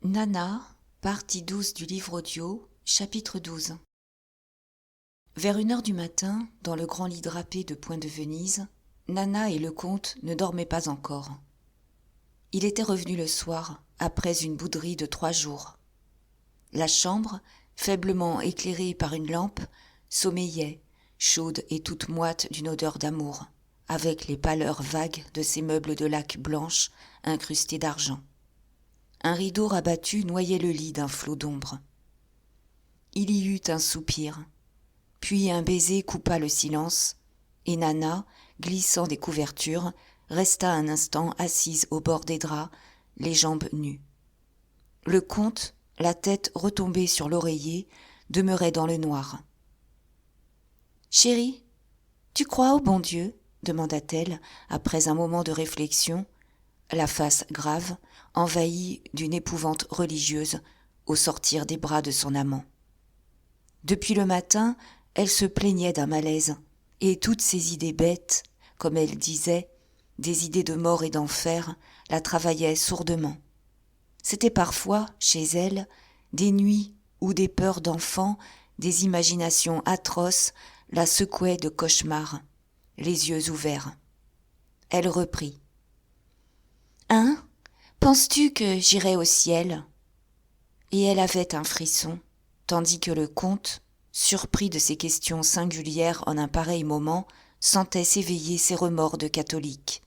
Nana, partie 12 du livre audio, chapitre 12. Vers 1h du matin, dans le grand lit drapé de point de Venise, Nana et le comte ne dormaient pas encore. Il était revenu le soir, après une bouderie de 3 jours. La chambre, faiblement éclairée par une lampe, sommeillait, chaude et toute moite d'une odeur d'amour, avec les pâleurs vagues de ses meubles de laque blanche incrustés d'argent. Un rideau rabattu noyait le lit d'un flot d'ombre. Il y eut un soupir, puis un baiser coupa le silence, et Nana, glissant des couvertures, resta un instant assise au bord des draps, les jambes nues. Le comte, la tête retombée sur l'oreiller, demeurait dans le noir. « Chérie, tu crois au bon Dieu ?» demanda-t-elle, après un moment de réflexion, la face grave, envahie d'une épouvante religieuse au sortir des bras de son amant. Depuis le matin, elle se plaignait d'un malaise, et toutes ces idées bêtes, comme elle disait, des idées de mort et d'enfer, la travaillaient sourdement. C'était parfois, chez elle, des nuits où des peurs d'enfant, des imaginations atroces la secouaient de cauchemars, les yeux ouverts. Elle reprit. « Hein ? Penses-tu que j'irai au ciel ?» Et elle avait un frisson, tandis que le comte, surpris de ces questions singulières en un pareil moment, sentait s'éveiller ses remords de catholique.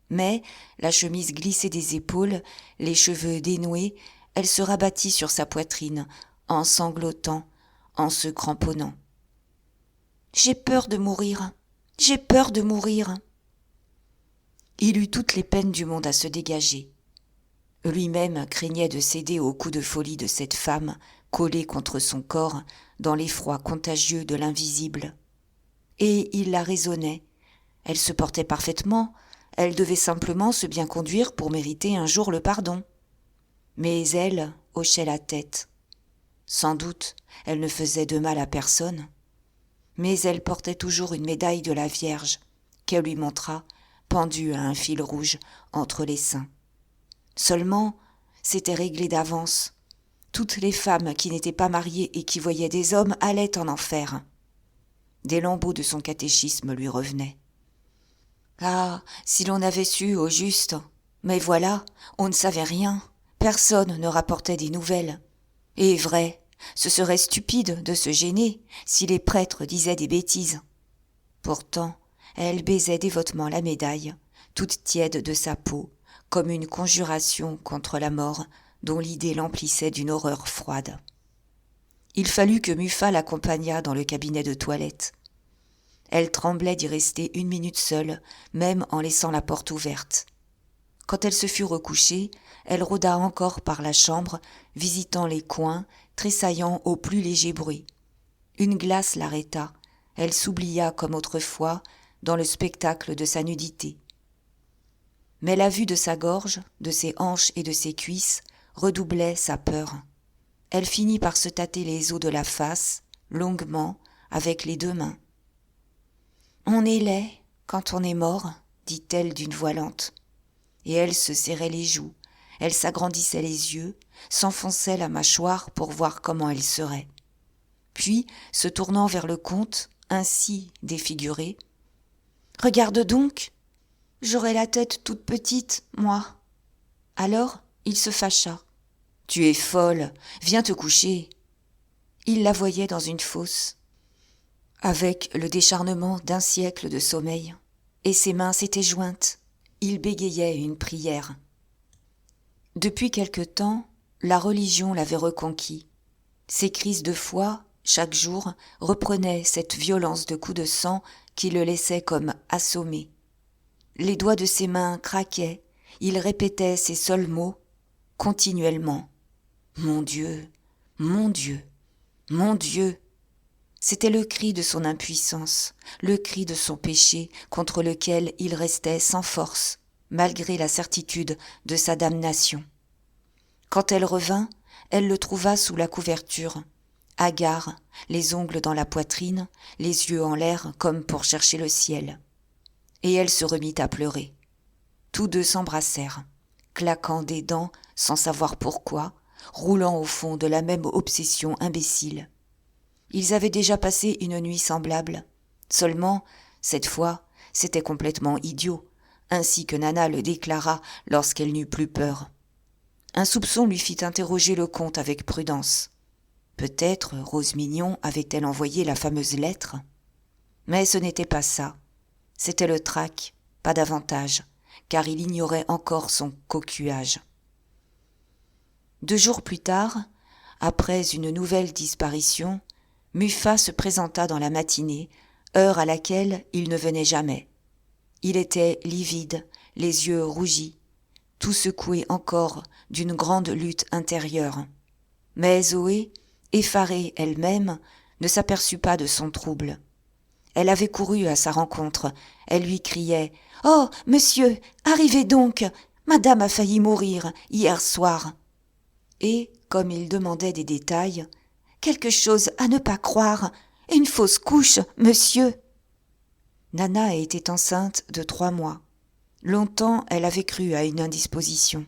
Mais, la chemise glissée des épaules, les cheveux dénoués, elle se rabattit sur sa poitrine, en sanglotant, en se cramponnant. « J'ai peur de mourir, j'ai peur de mourir !» Il eut toutes les peines du monde à se dégager. Lui-même craignait de céder au coup de folie de cette femme, collée contre son corps, dans l'effroi contagieux de l'invisible. Et il la raisonnait. Elle se portait parfaitement, elle devait simplement se bien conduire pour mériter un jour le pardon. Mais elle hochait la tête. Sans doute, elle ne faisait de mal à personne. Mais elle portait toujours une médaille de la Vierge, qu'elle lui montra, pendue à un fil rouge entre les seins. Seulement, c'était réglé d'avance. Toutes les femmes qui n'étaient pas mariées et qui voyaient des hommes allaient en enfer. Des lambeaux de son catéchisme lui revenaient. Ah, si l'on avait su au juste. Mais voilà, on ne savait rien. Personne ne rapportait des nouvelles. Et vrai, ce serait stupide de se gêner si les prêtres disaient des bêtises. Pourtant, elle baisait dévotement la médaille, toute tiède de sa peau, comme une conjuration contre la mort dont l'idée l'emplissait d'une horreur froide. Il fallut que Muffat l'accompagnât dans le cabinet de toilette. Elle tremblait d'y rester 1 minute seule, même en laissant la porte ouverte. Quand elle se fut recouchée, elle rôda encore par la chambre, visitant les coins, tressaillant au plus léger bruit. Une glace l'arrêta, elle s'oublia comme autrefois dans le spectacle de sa nudité. Mais la vue de sa gorge, de ses hanches et de ses cuisses redoublait sa peur. Elle finit par se tâter les os de la face, longuement, avec les 2 mains. « On est laid quand on est mort, » dit-elle d'une voix lente. Et elle se serrait les joues, elle s'agrandissait les yeux, s'enfonçait la mâchoire pour voir comment elle serait. Puis, se tournant vers le comte, ainsi défiguré, « Regarde donc ! J'aurais la tête toute petite, moi. » Alors, il se fâcha. « Tu es folle, viens te coucher. » Il la voyait dans une fosse, avec le décharnement d'1 siècle de sommeil, et ses mains s'étaient jointes. Il bégayait une prière. Depuis quelque temps, la religion l'avait reconquis. Ses crises de foi, chaque jour, reprenaient cette violence de coups de sang qui le laissait comme assommé. Les doigts de ses mains craquaient, il répétait ces seuls mots, continuellement. « Mon Dieu, mon Dieu, mon Dieu !» C'était le cri de son impuissance, le cri de son péché contre lequel il restait sans force, malgré la certitude de sa damnation. Quand elle revint, elle le trouva sous la couverture, hagard, les ongles dans la poitrine, les yeux en l'air comme pour chercher le ciel. Et elle se remit à pleurer. Tous 2 s'embrassèrent, claquant des dents sans savoir pourquoi, roulant au fond de la même obsession imbécile. Ils avaient déjà passé une nuit semblable. Seulement, cette fois, c'était complètement idiot, ainsi que Nana le déclara lorsqu'elle n'eut plus peur. Un soupçon lui fit interroger le comte avec prudence. Peut-être Rose Mignon avait-elle envoyé la fameuse lettre ? Mais ce n'était pas ça. C'était le trac, pas davantage, car il ignorait encore son coquillage. 2 jours plus tard, après une nouvelle disparition, Muffat se présenta dans la matinée, heure à laquelle il ne venait jamais. Il était livide, les yeux rougis, tout secoué encore d'une grande lutte intérieure. Mais Zoé, effarée elle-même, ne s'aperçut pas de son trouble. Elle avait couru à sa rencontre. Elle lui criait « Oh, monsieur, arrivez donc! Madame a failli mourir hier soir. » Et, comme il demandait des détails, « Quelque chose à ne pas croire, une fausse couche, monsieur !» Nana était enceinte de 3 mois. Longtemps, elle avait cru à une indisposition.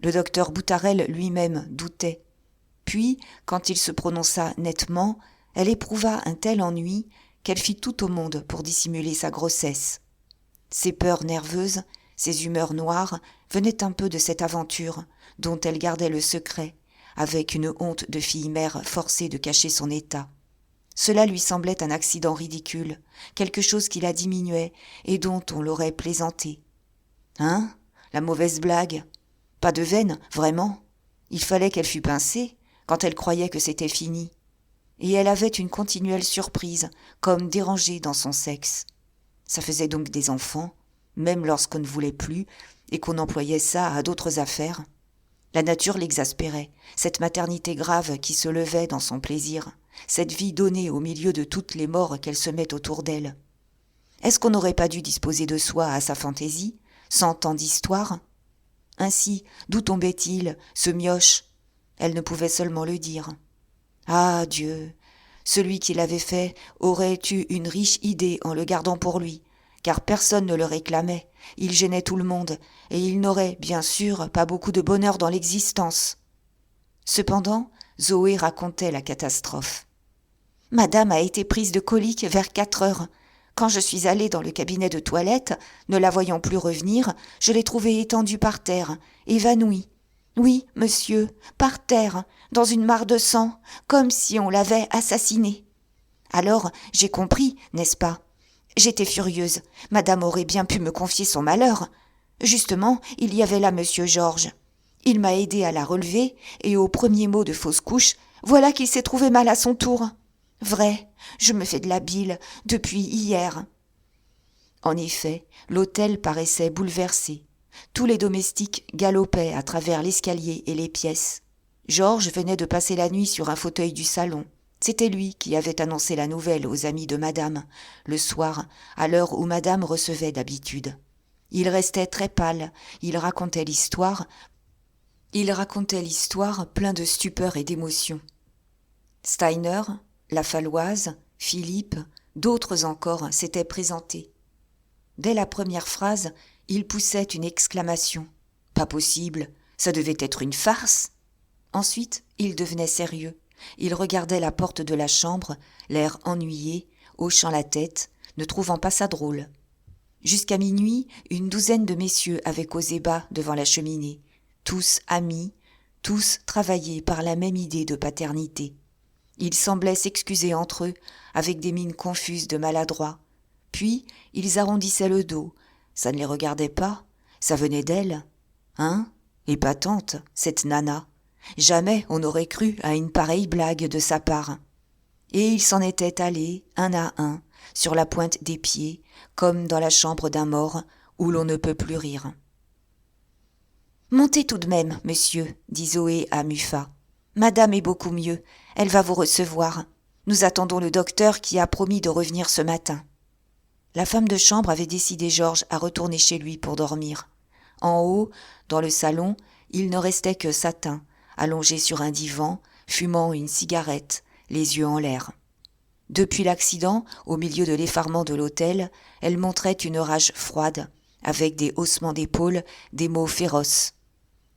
Le docteur Boutarel lui-même doutait. Puis, quand il se prononça nettement, elle éprouva un tel ennui qu'elle fit tout au monde pour dissimuler sa grossesse. Ses peurs nerveuses, ses humeurs noires venaient un peu de cette aventure dont elle gardait le secret, avec une honte de fille-mère forcée de cacher son état. Cela lui semblait un accident ridicule, quelque chose qui la diminuait et dont on l'aurait plaisanté. Hein ? La mauvaise blague ? Pas de veine, vraiment ? Il fallait qu'elle fût pincée quand elle croyait que c'était fini. Et elle avait une continuelle surprise, comme dérangée dans son sexe. Ça faisait donc des enfants, même lorsqu'on ne voulait plus et qu'on employait ça à d'autres affaires. La nature l'exaspérait, cette maternité grave qui se levait dans son plaisir, cette vie donnée au milieu de toutes les morts qu'elle semait autour d'elle. Est-ce qu'on n'aurait pas dû disposer de soi à sa fantaisie, sans tant d'histoire ? Ainsi, d'où tombait-il, ce mioche ? Elle ne pouvait seulement le dire. Ah, Dieu ! Celui qui l'avait fait aurait eu une riche idée en le gardant pour lui, car personne ne le réclamait, il gênait tout le monde, et il n'aurait, bien sûr, pas beaucoup de bonheur dans l'existence. Cependant, Zoé racontait la catastrophe. « Madame a été prise de colique vers 4 heures. Quand je suis allée dans le cabinet de toilette, ne la voyant plus revenir, je l'ai trouvée étendue par terre, évanouie. Oui, monsieur, par terre, dans une mare de sang, comme si on l'avait assassinée. Alors, j'ai compris, n'est-ce pas ? J'étais furieuse. Madame aurait bien pu me confier son malheur. Justement, il y avait là monsieur Georges. Il m'a aidé à la relever, et au premier mot de fausse couche, voilà qu'il s'est trouvé mal à son tour. Vrai, je me fais de la bile depuis hier. » En effet, l'hôtel paraissait bouleversé. Tous les domestiques galopaient à travers l'escalier et les pièces. Georges venait de passer la nuit sur un fauteuil du salon. C'était lui qui avait annoncé la nouvelle aux amis de madame, le soir, à l'heure où madame recevait d'habitude. Il restait très pâle, il racontait l'histoire plein de stupeur et d'émotion. Steiner, la Falloise, Philippe, d'autres encore s'étaient présentés. Dès la première phrase, il poussait une exclamation. « Pas possible, ça devait être une farce !» Ensuite, il devenait sérieux. Il regardait la porte de la chambre, l'air ennuyé, hochant la tête, ne trouvant pas ça drôle. Jusqu'à minuit, une douzaine de messieurs avaient causé bas devant la cheminée, tous amis, tous travaillés par la même idée de paternité. Ils semblaient s'excuser entre eux, avec des mines confuses de maladroits. Puis, ils arrondissaient le dos. Ça ne les regardait pas, ça venait d'elle. Hein ? Épatante, cette Nana. Jamais on n'aurait cru à une pareille blague de sa part. Et ils s'en étaient allés, un à un, sur la pointe des pieds, comme dans la chambre d'un mort, où l'on ne peut plus rire. « Montez tout de même, monsieur, » dit Zoé à Muffat. « Madame est beaucoup mieux, elle va vous recevoir. Nous attendons le docteur qui a promis de revenir ce matin. » La femme de chambre avait décidé Georges à retourner chez lui pour dormir. En haut, dans le salon, il ne restait que Satin, allongé sur un divan, fumant une cigarette, les yeux en l'air. Depuis l'accident, au milieu de l'effarement de l'hôtel, elle montrait une rage froide, avec des haussements d'épaules, des mots féroces.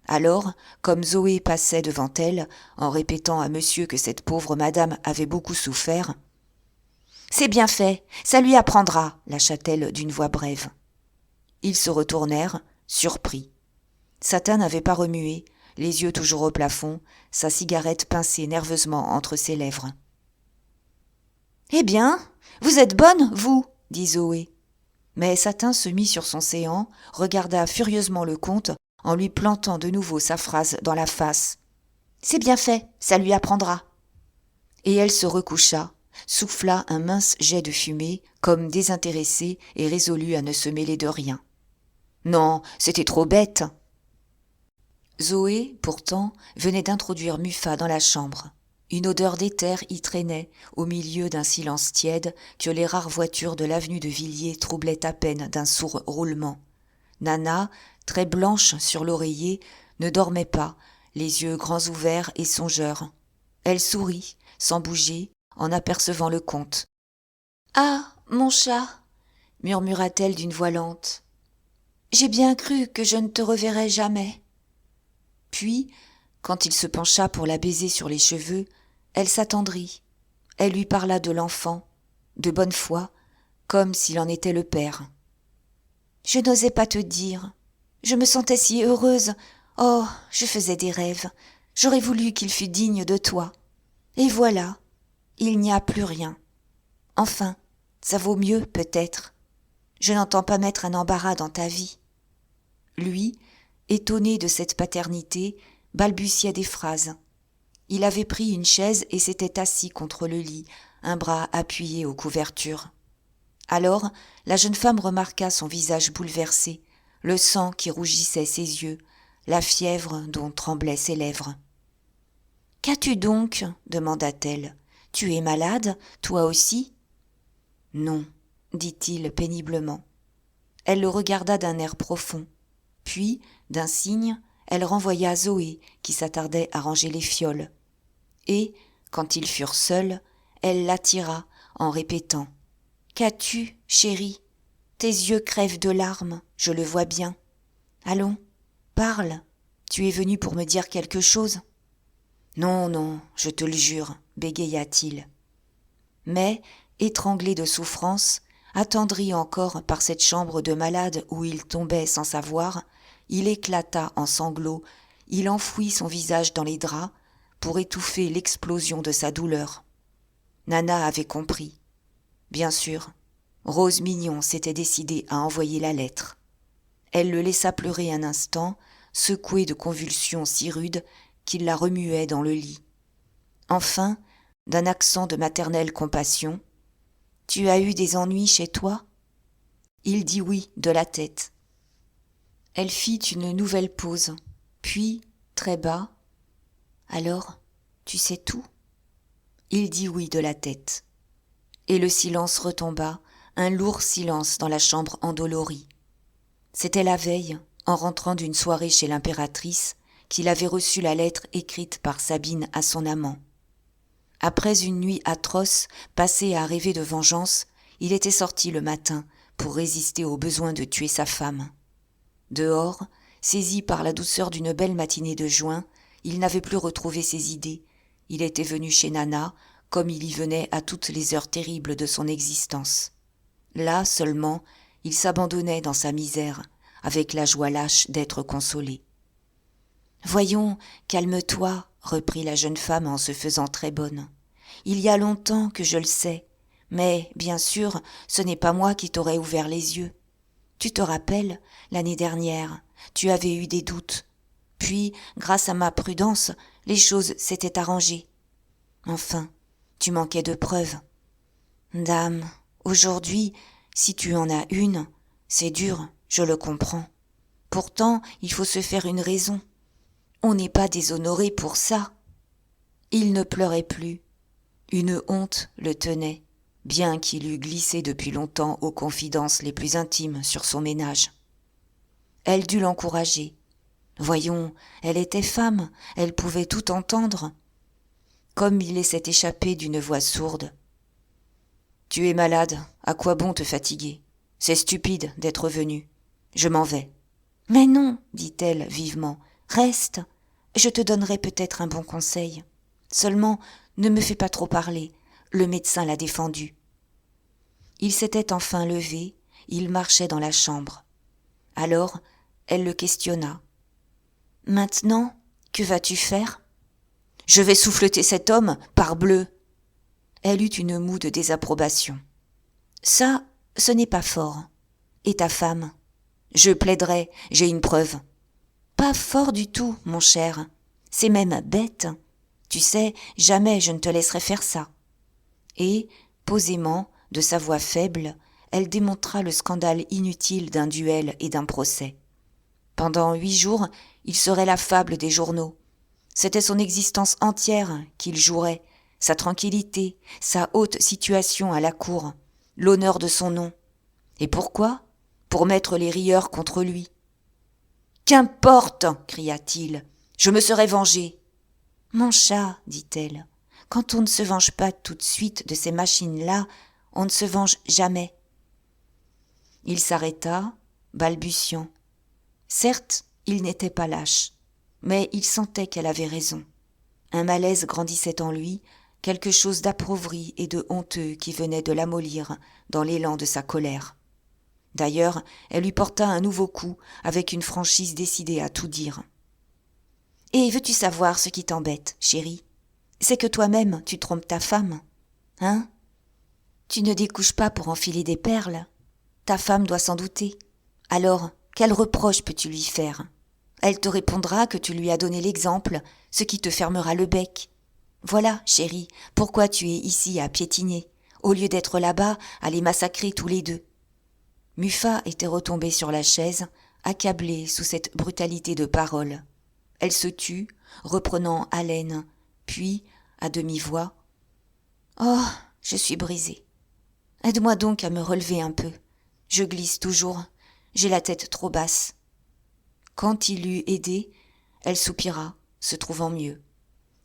Alors, comme Zoé passait devant elle, en répétant à monsieur que cette pauvre madame avait beaucoup souffert, « C'est bien fait, ça lui apprendra » lâcha-t-elle d'une voix brève. Ils se retournèrent, surpris. Satin n'avait pas remué, les yeux toujours au plafond, sa cigarette pincée nerveusement entre ses lèvres. « Eh bien, vous êtes bonne, vous » dit Zoé. Mais Satin se mit sur son séant, regarda furieusement le comte en lui plantant de nouveau sa phrase dans la face. « C'est bien fait, ça lui apprendra. » Et elle se recoucha, souffla un mince jet de fumée, comme désintéressée et résolue à ne se mêler de rien. Non, c'était trop bête. Zoé, pourtant, venait d'introduire Muffat dans la chambre. Une odeur d'éther y traînait, au milieu d'un silence tiède que les rares voitures de l'avenue de Villiers troublaient à peine d'un sourd roulement. Nana, très blanche sur l'oreiller, ne dormait pas, les yeux grands ouverts et songeurs. Elle sourit, sans bouger, en apercevant le comte. « Ah, mon chat !» murmura-t-elle d'une voix lente. « J'ai bien cru que je ne te reverrais jamais. » Puis, quand il se pencha pour la baiser sur les cheveux, elle s'attendrit. Elle lui parla de l'enfant, de bonne foi, comme s'il en était le père. « Je n'osais pas te dire. Je me sentais si heureuse. Oh, je faisais des rêves. J'aurais voulu qu'il fût digne de toi. Et voilà, il n'y a plus rien. Enfin, ça vaut mieux peut-être. Je n'entends pas mettre un embarras dans ta vie. » Lui, étonné de cette paternité, balbutiait des phrases. Il avait pris une chaise et s'était assis contre le lit, un bras appuyé aux couvertures. Alors, la jeune femme remarqua son visage bouleversé, le sang qui rougissait ses yeux, la fièvre dont tremblaient ses lèvres. « Qu'as-tu donc » demanda-t-elle. « Tu es malade, toi aussi ?»« Non, » dit-il péniblement. Elle le regarda d'un air profond. Puis, d'un signe, elle renvoya Zoé, qui s'attardait à ranger les fioles. Et, quand ils furent seuls, elle l'attira en répétant « Qu'as-tu, chérie ? Tes yeux crèvent de larmes, je le vois bien. Allons, parle, tu es venue pour me dire quelque chose ?»« Non, non, je te le jure, » bégaya-t-il. Mais, étranglé de souffrance, attendri encore par cette chambre de malade où il tombait sans savoir, il éclata en sanglots, il enfouit son visage dans les draps pour étouffer l'explosion de sa douleur. Nana avait compris. Bien sûr, Rose Mignon s'était décidée à envoyer la lettre. Elle le laissa pleurer un instant, secoué de convulsions si rudes qu'il la remuait dans le lit. Enfin, d'un accent de maternelle compassion, « Tu as eu des ennuis chez toi ?» Il dit oui de la tête. Elle fit une nouvelle pause, puis, très bas, « Alors, tu sais tout ?» Il dit oui de la tête. Et le silence retomba, un lourd silence dans la chambre endolorie. C'était la veille, en rentrant d'une soirée chez l'impératrice, qu'il avait reçu la lettre écrite par Sabine à son amant. Après une nuit atroce, passée à rêver de vengeance, il était sorti le matin pour résister au besoin de tuer sa femme. Dehors, saisi par la douceur d'une belle matinée de juin, il n'avait plus retrouvé ses idées. Il était venu chez Nana, comme il y venait à toutes les heures terribles de son existence. Là seulement, il s'abandonnait dans sa misère, avec la joie lâche d'être consolé. « Voyons, calme-toi, » reprit la jeune femme en se faisant très bonne. « Il y a longtemps que je le sais, mais, bien sûr, ce n'est pas moi qui t'aurais ouvert les yeux. Tu te rappelles, l'année dernière, tu avais eu des doutes. Puis, grâce à ma prudence, les choses s'étaient arrangées. Enfin, tu manquais de preuves. Dame, aujourd'hui, si tu en as une, c'est dur, je le comprends. Pourtant, il faut se faire une raison. On n'est pas déshonoré pour ça. » Il ne pleurait plus. Une honte le tenait, bien qu'il eût glissé depuis longtemps aux confidences les plus intimes sur son ménage. Elle dut l'encourager. Voyons, elle était femme, elle pouvait tout entendre. Comme il laissait échapper d'une voix sourde. « Tu es malade, à quoi bon te fatiguer ? C'est stupide d'être venu. Je m'en vais. »« Mais non, dit-elle vivement, Reste, je te donnerai peut-être un bon conseil. Seulement, ne me fais pas trop parler, le médecin l'a défendu. » Il s'était enfin levé, il marchait dans la chambre. Alors, elle le questionna. « Maintenant, que vas-tu faire ?»« Je vais souffleter cet homme, parbleu !» Elle eut une moue de désapprobation. « Ça, ce n'est pas fort. Et ta femme ? » ?»« Je plaiderai, j'ai une preuve. »« Pas fort du tout, mon cher. C'est même bête. Tu sais, jamais je ne te laisserai faire ça. » Et, posément, de sa voix faible, elle démontra le scandale inutile d'un duel et d'un procès. Pendant 8 jours, il serait la fable des journaux. C'était son existence entière qu'il jouerait, sa tranquillité, sa haute situation à la cour, l'honneur de son nom. Et pourquoi ? Pour mettre les rieurs contre lui. « Qu'importe !» cria-t-il. « Je me serais vengé. »« Mon chat, dit-elle, quand on ne se venge pas tout de suite de ces machines-là, on ne se venge jamais. » Il s'arrêta, balbutiant. Certes, il n'était pas lâche, mais il sentait qu'elle avait raison. Un malaise grandissait en lui, quelque chose d'appauvri et de honteux qui venait de l'amollir dans l'élan de sa colère. D'ailleurs, elle lui porta un nouveau coup, avec une franchise décidée à tout dire. « Et veux-tu savoir ce qui t'embête, chérie ? C'est que toi-même, tu trompes ta femme. Hein ? Tu ne découches pas pour enfiler des perles. Ta femme doit s'en douter. Alors, quel reproche peux-tu lui faire ? Elle te répondra que tu lui as donné l'exemple, ce qui te fermera le bec. Voilà, chérie, pourquoi tu es ici à piétiner, au lieu d'être là-bas à les massacrer tous les deux. » Muffat était retombée sur la chaise, accablée sous cette brutalité de parole. Elle se tut, reprenant haleine, puis, à demi-voix, « Oh, je suis brisée. Aide-moi donc à me relever un peu. Je glisse toujours, j'ai la tête trop basse. » Quand il l'eut aidée, elle soupira, se trouvant mieux,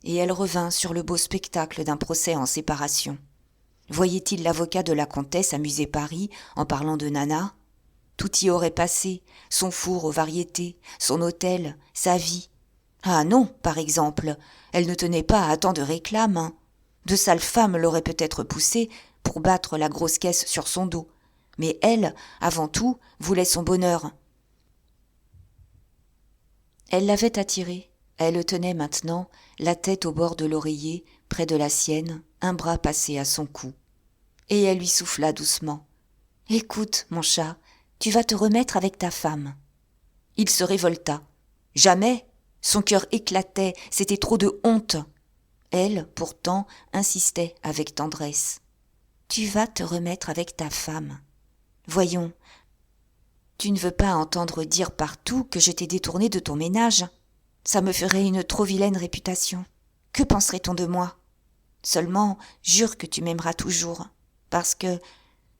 et elle revint sur le beau spectacle d'un procès en séparation. Voyait-il l'avocat de la comtesse amuser Paris en parlant de Nana ? Tout y aurait passé, son four aux variétés, son hôtel, sa vie. Ah non, par exemple, elle ne tenait pas à tant de réclames. De sales femmes l'auraient peut-être poussée pour battre la grosse caisse sur son dos. Mais elle, avant tout, voulait son bonheur. Elle l'avait attiré. Elle le tenait maintenant, la tête au bord de l'oreiller, près de la sienne, un bras passé à son cou. Et elle lui souffla doucement. « Écoute, mon chat, tu vas te remettre avec ta femme. » Il se révolta. « Jamais !» Son cœur éclatait, c'était trop de honte. Elle, pourtant, insistait avec tendresse. « Tu vas te remettre avec ta femme. Voyons, tu ne veux pas entendre dire partout que je t'ai détourné de ton ménage. Ça me ferait une trop vilaine réputation. Que penserait-on de moi ? Seulement, jure que tu m'aimeras toujours, parce que,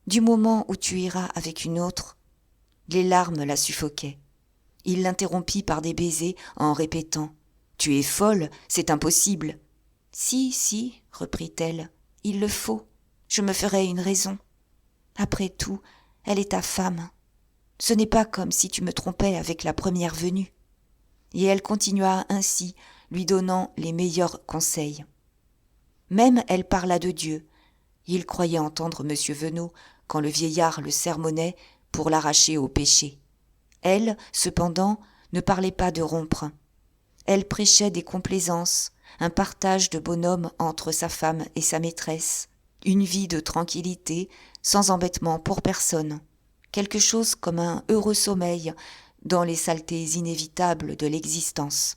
du moment où tu iras avec une autre, » les larmes la suffoquaient. Il l'interrompit par des baisers en répétant « Tu es folle, c'est impossible. »« Si, reprit-elle, il le faut, je me ferai une raison. Après tout, elle est ta femme. Ce n'est pas comme si tu me trompais avec la première venue. » Et elle continua ainsi, lui donnant les meilleurs conseils. Même elle parla de Dieu. Il croyait entendre M. Venot quand le vieillard le sermonnait pour l'arracher au péché. Elle, cependant, ne parlait pas de rompre. Elle prêchait des complaisances, un partage de bonhommes entre sa femme et sa maîtresse, une vie de tranquillité, sans embêtement pour personne, quelque chose comme un heureux sommeil dans les saletés inévitables de l'existence.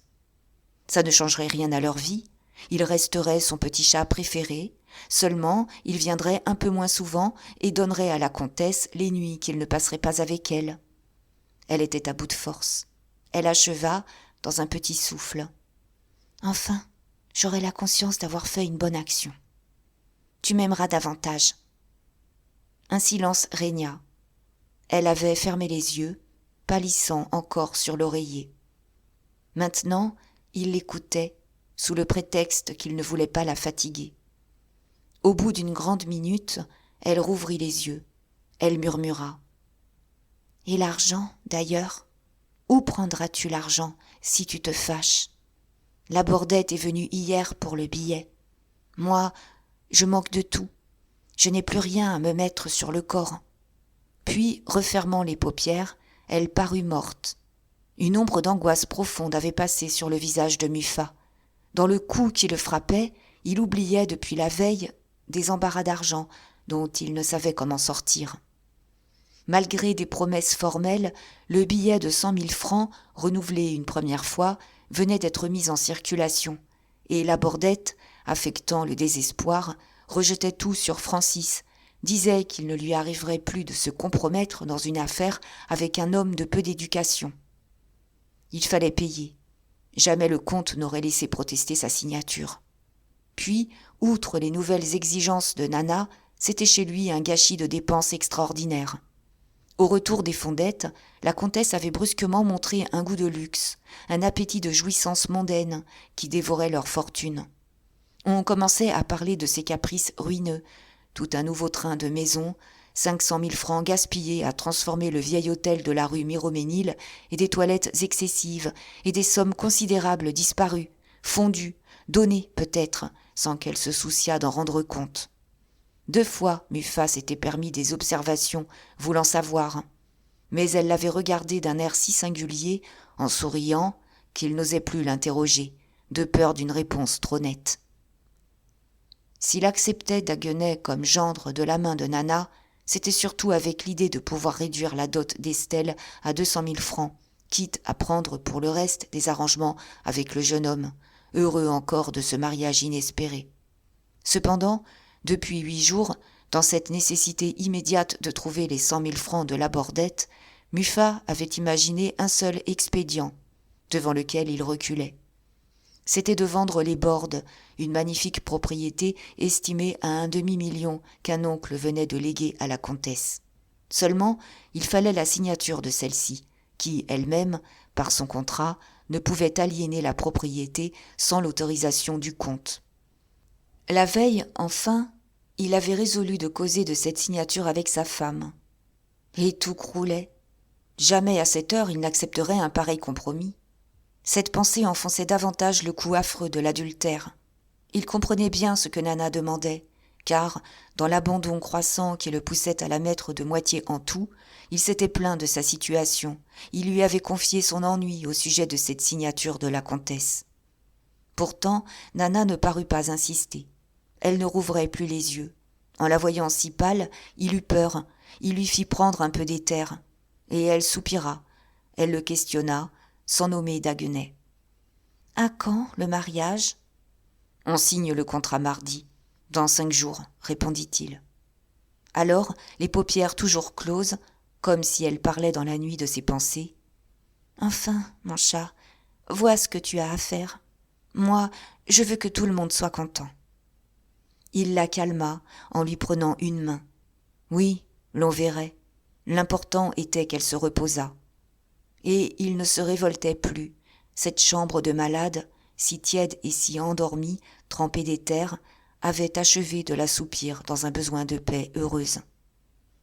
Ça ne changerait rien à leur vie, il resterait son petit chat préféré, seulement il viendrait un peu moins souvent et donnerait à la comtesse les nuits qu'il ne passerait pas avec elle. Elle était à bout de force. Elle acheva dans un petit souffle. « Enfin, j'aurai la conscience d'avoir fait une bonne action. Tu m'aimeras davantage. » Un silence régna. Elle avait fermé les yeux, pâlissant encore sur l'oreiller. Maintenant, il l'écoutait, sous le prétexte qu'il ne voulait pas la fatiguer. Au bout d'une grande minute, elle rouvrit les yeux. Elle murmura. « Et l'argent, d'ailleurs ? Où prendras-tu l'argent si tu te fâches. La Bordette est venue hier pour le billet. Moi, je manque de tout. Je n'ai plus rien à me mettre sur le corps. » Puis, refermant les paupières, elle parut morte. Une ombre d'angoisse profonde avait passé sur le visage de Muffat. Dans le coup qui le frappait, il oubliait depuis la veille des embarras d'argent dont il ne savait comment sortir. Malgré des promesses formelles, le billet de 100 000 francs, renouvelé une première fois, venait d'être mis en circulation, et la Bordette, affectant le désespoir, rejetait tout sur Francis, disait qu'il ne lui arriverait plus de se compromettre dans une affaire avec un homme de peu d'éducation. Il fallait payer. Jamais le comte n'aurait laissé protester sa signature. Puis, outre les nouvelles exigences de Nana, c'était chez lui un gâchis de dépenses extraordinaires. Au retour des Fondettes, la comtesse avait brusquement montré un goût de luxe, un appétit de jouissances mondaines qui dévorait leur fortune. On commençait à parler de ses caprices ruineux, tout un nouveau train de maison, 500 000 francs gaspillés à transformer le vieil hôtel de la rue Miroménil, et des toilettes excessives, et des sommes considérables disparues, fondues, données peut-être, sans qu'elle se souciât d'en rendre compte. 2 fois, Muffat s'était permis des observations, voulant savoir. Mais elle l'avait regardé d'un air si singulier, en souriant, qu'il n'osait plus l'interroger, de peur d'une réponse trop nette. S'il acceptait Daguenet comme gendre de la main de Nana, c'était surtout avec l'idée de pouvoir réduire la dot d'Estelle à 200 000 francs, quitte à prendre pour le reste des arrangements avec le jeune homme, heureux encore de ce mariage inespéré. Cependant, depuis 8 jours, dans cette nécessité immédiate de trouver les 100 000 francs de la Bordette, Muffat avait imaginé un seul expédient, devant lequel il reculait. C'était de vendre les Bordes, une magnifique propriété estimée à un demi-million qu'un oncle venait de léguer à la comtesse. Seulement, il fallait la signature de celle-ci, qui, elle-même, par son contrat, ne pouvait aliéner la propriété sans l'autorisation du comte. La veille, enfin, il avait résolu de causer de cette signature avec sa femme. Et tout croulait. Jamais à cette heure il n'accepterait un pareil compromis. Cette pensée enfonçait davantage le coup affreux de l'adultère. Il comprenait bien ce que Nana demandait, car, dans l'abandon croissant qui le poussait à la mettre de moitié en tout, il s'était plaint de sa situation. Il lui avait confié son ennui au sujet de cette signature de la comtesse. Pourtant, Nana ne parut pas insister. Elle ne rouvrait plus les yeux. En la voyant si pâle, il eut peur, il lui fit prendre un peu d'éther. Et elle soupira. Elle le questionna, sans nommer Daguenet. « À quand le mariage ?»« On signe le contrat mardi. Dans 5 jours, répondit-il. Alors, les paupières toujours closes, comme si elle parlait dans la nuit de ses pensées. « Enfin, mon chat, vois ce que tu as à faire. Moi, je veux que tout le monde soit content. » Il la calma en lui prenant une main. Oui, l'on verrait. L'important était qu'elle se reposât. Et il ne se révoltait plus. Cette chambre de malade, si tiède et si endormie, trempée d'éther, avait achevé de l'assoupir dans un besoin de paix heureuse.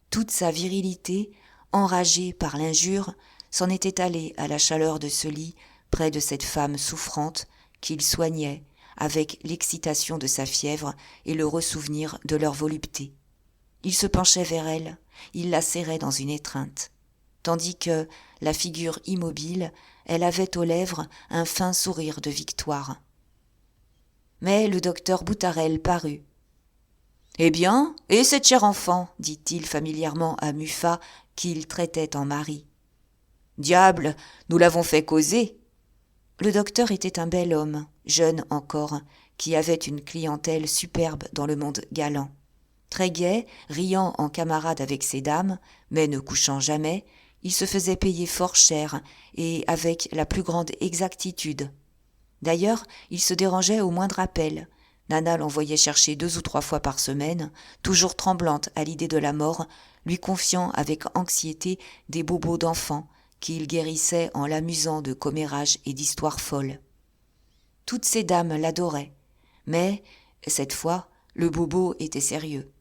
Toute sa virilité, enragée par l'injure, s'en était allée à la chaleur de ce lit, près de cette femme souffrante qu'il soignait avec l'excitation de sa fièvre et le ressouvenir de leur volupté. Il se penchait vers elle, il la serrait dans une étreinte, tandis que, la figure immobile, elle avait aux lèvres un fin sourire de victoire. Mais le docteur Boutarel parut. « Eh bien, et cette chère enfant ?» dit-il familièrement à Muffat, qu'il traitait en mari. « Diable, nous l'avons fait causer !» Le docteur était un bel homme, jeune encore, qui avait une clientèle superbe dans le monde galant. Très gai, riant en camarade avec ses dames, mais ne couchant jamais, il se faisait payer fort cher et avec la plus grande exactitude. D'ailleurs, il se dérangeait au moindre appel. Nana l'envoyait chercher 2 ou 3 fois par semaine, toujours tremblante à l'idée de la mort, lui confiant avec anxiété des bobos d'enfants qu'il guérissait en l'amusant de commérages et d'histoires folles. Toutes ces dames l'adoraient, mais, cette fois, le bobo était sérieux.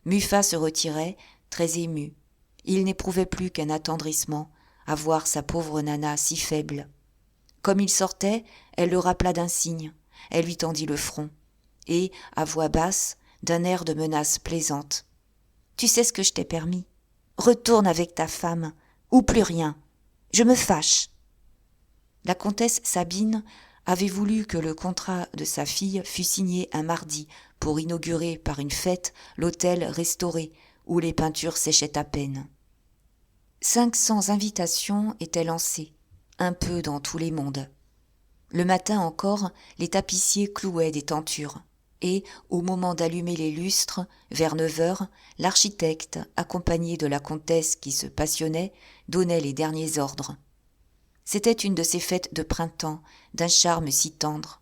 Muffat se retirait, très ému. Il n'éprouvait plus qu'un attendrissement à voir sa pauvre Nana si faible. Comme il sortait, elle le rappela d'un signe. Elle lui tendit le front. Et, à voix basse, d'un air de menace plaisante. « Tu sais ce que je t'ai permis. Retourne avec ta femme, ou plus rien. Je me fâche. » La comtesse Sabine avait voulu que le contrat de sa fille fût signé un mardi pour inaugurer par une fête l'hôtel restauré où les peintures séchaient à peine. 500 invitations étaient lancées, un peu dans tous les mondes. Le matin encore, les tapissiers clouaient des tentures. Et, au moment d'allumer les lustres, vers 9 heures, l'architecte, accompagné de la comtesse qui se passionnait, donnait les derniers ordres. C'était une de ces fêtes de printemps, d'un charme si tendre.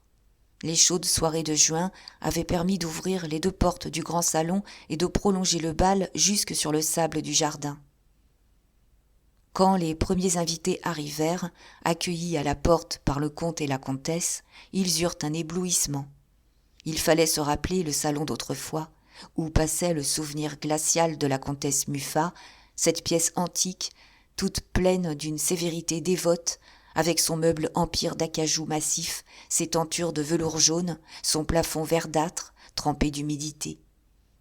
Les chaudes soirées de juin avaient permis d'ouvrir les 2 portes du grand salon et de prolonger le bal jusque sur le sable du jardin. Quand les premiers invités arrivèrent, accueillis à la porte par le comte et la comtesse, ils eurent un éblouissement. Il fallait se rappeler le salon d'autrefois, où passait le souvenir glacial de la comtesse Muffat, cette pièce antique, toute pleine d'une sévérité dévote, avec son meuble empire d'acajou massif, ses tentures de velours jaune, son plafond verdâtre, trempé d'humidité.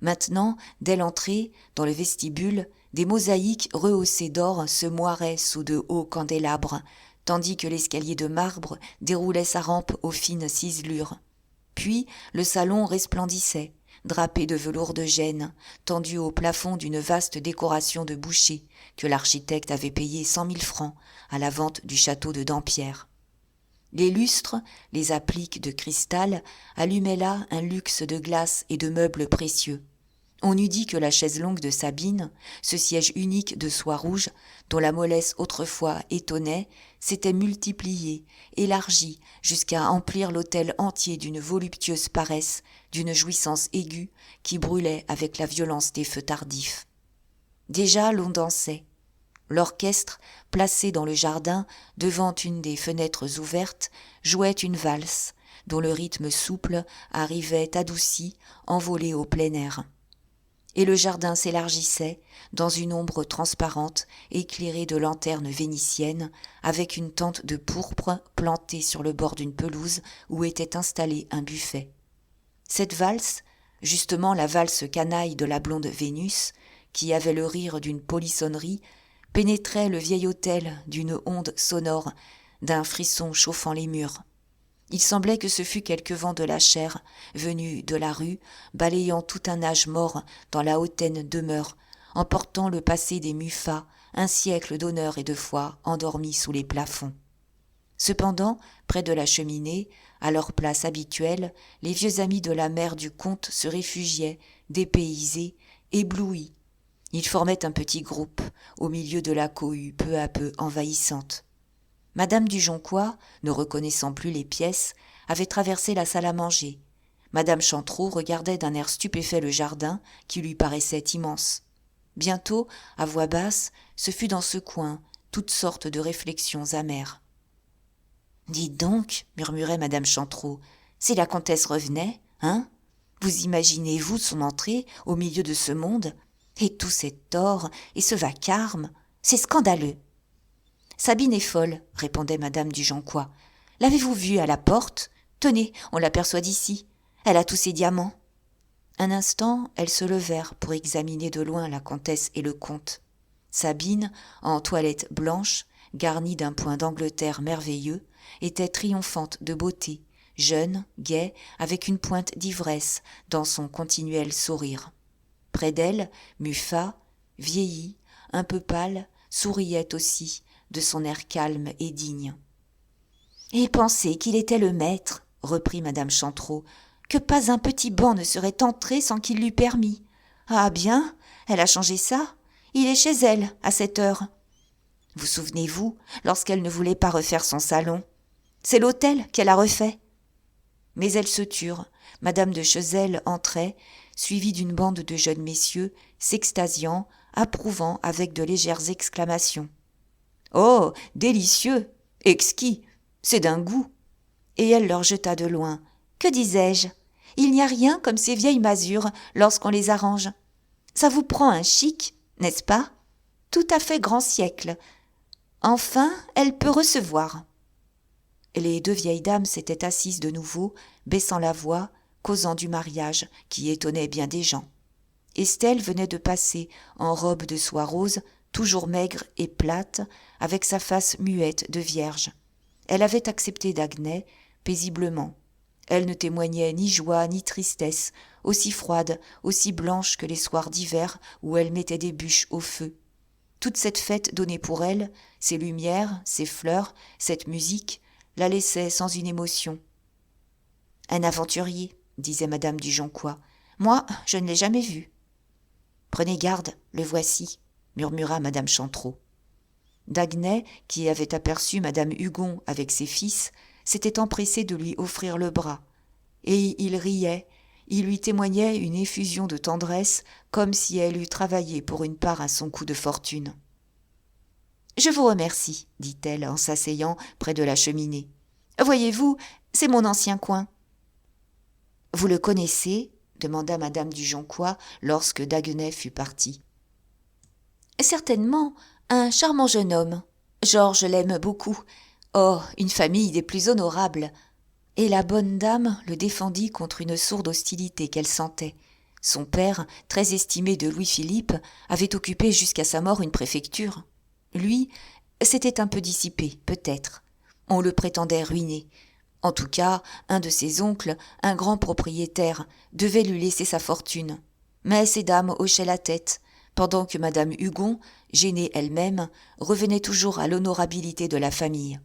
Maintenant, dès l'entrée, dans le vestibule, des mosaïques rehaussées d'or se moiraient sous de hauts candélabres, tandis que l'escalier de marbre déroulait sa rampe aux fines ciselures. Puis le salon resplendissait, drapé de velours de Gênes, tendu au plafond d'une vaste décoration de boucher que l'architecte avait payé 100 000 francs à la vente du château de Dampierre. Les lustres, les appliques de cristal, allumaient là un luxe de glace et de meubles précieux. On eût dit que la chaise longue de Sabine, ce siège unique de soie rouge, dont la mollesse autrefois étonnait, s'était multipliée, élargie, jusqu'à emplir l'hôtel entier d'une voluptueuse paresse, d'une jouissance aiguë qui brûlait avec la violence des feux tardifs. Déjà l'on dansait. L'orchestre, placé dans le jardin, devant une des fenêtres ouvertes, jouait une valse, dont le rythme souple arrivait adouci, envolé au plein air. Et le jardin s'élargissait, dans une ombre transparente, éclairée de lanternes vénitiennes, avec une tente de pourpre plantée sur le bord d'une pelouse où était installé un buffet. Cette valse, justement la valse canaille de la blonde Vénus, qui avait le rire d'une polissonnerie, pénétrait le vieil hôtel d'une onde sonore, d'un frisson chauffant les murs. Il semblait que ce fût quelque vent de la chair, venu de la rue, balayant tout un âge mort dans la hautaine demeure, emportant le passé des Muffat, un siècle d'honneur et de foi endormis sous les plafonds. Cependant, près de la cheminée, à leur place habituelle, les vieux amis de la mère du comte se réfugiaient, dépaysés, éblouis. Ils formaient un petit groupe, au milieu de la cohue peu à peu envahissante. Madame du Joncois, ne reconnaissant plus les pièces, avait traversé la salle à manger. Madame Chantereau regardait d'un air stupéfait le jardin, qui lui paraissait immense. Bientôt, à voix basse, ce fut dans ce coin toutes sortes de réflexions amères. « Dites donc, murmurait Madame Chantereau, si la comtesse revenait, hein ? Vous imaginez-vous son entrée au milieu de ce monde ? Et tout cet or, et ce vacarme, c'est scandaleux. » « Sabine est folle, répondait Madame du Joncois. L'avez-vous vue à la porte ? Tenez, on l'aperçoit d'ici. Elle a tous ses diamants. » Un instant, elles se levèrent pour examiner de loin la comtesse et le comte. Sabine, en toilette blanche, garnie d'un point d'Angleterre merveilleux, était triomphante de beauté, jeune, gaie, avec une pointe d'ivresse dans son continuel sourire. Près d'elle, Muffat, vieilli, un peu pâle, souriait aussi, de son air calme et digne. « Et pensez qu'il était le maître, reprit Madame Chantereau, que pas un petit banc ne serait entré sans qu'il l'eût permis. Ah bien, elle a changé ça. Il est chez elle, à cette heure. Vous souvenez-vous, lorsqu'elle ne voulait pas refaire son salon ? C'est l'hôtel qu'elle a refait. » Mais elles se turent. Madame de Chezelle entrait, suivie d'une bande de jeunes messieurs, s'extasiant, approuvant avec de légères exclamations. « Oh, délicieux, exquis, c'est d'un goût !» Et elle leur jeta de loin. « Que disais-je ? Il n'y a rien comme ces vieilles masures lorsqu'on les arrange. Ça vous prend un chic, n'est-ce pas ? Tout à fait grand siècle. Enfin, elle peut recevoir. » Les deux vieilles dames s'étaient assises de nouveau, baissant la voix, causant du mariage, qui étonnait bien des gens. Estelle venait de passer, en robe de soie rose, toujours maigre et plate, avec sa face muette de vierge. Elle avait accepté Daguenet, paisiblement. Elle ne témoignait ni joie ni tristesse, aussi froide, aussi blanche que les soirs d'hiver où elle mettait des bûches au feu. Toute cette fête donnée pour elle, ces lumières, ces fleurs, cette musique, la laissait sans une émotion. « Un aventurier, disait madame du Joncois. Moi, je ne l'ai jamais vu. »« Prenez garde, le voici, » murmura madame Chantereau. Daguenet, qui avait aperçu madame Hugon avec ses fils, s'était empressé de lui offrir le bras. Et il riait, il lui témoignait une effusion de tendresse, comme si elle eût travaillé pour une part à son coup de fortune. « Je vous remercie, dit-elle en s'asseyant près de la cheminée. « Voyez-vous, c'est mon ancien coin. »« Vous le connaissez ?» demanda madame du Joncois lorsque Daguenet fut parti. « Certainement, un charmant jeune homme. Georges l'aime beaucoup. Oh, une famille des plus honorables. » Et la bonne dame le défendit contre une sourde hostilité qu'elle sentait. Son père, très estimé de Louis-Philippe, avait occupé jusqu'à sa mort une préfecture. Lui, s'était un peu dissipé, peut-être. On le prétendait ruiné. En tout cas, un de ses oncles, un grand propriétaire, devait lui laisser sa fortune. Mais ces dames hochaient la tête, pendant que madame Hugon, gênée elle-même, revenait toujours à l'honorabilité de la famille.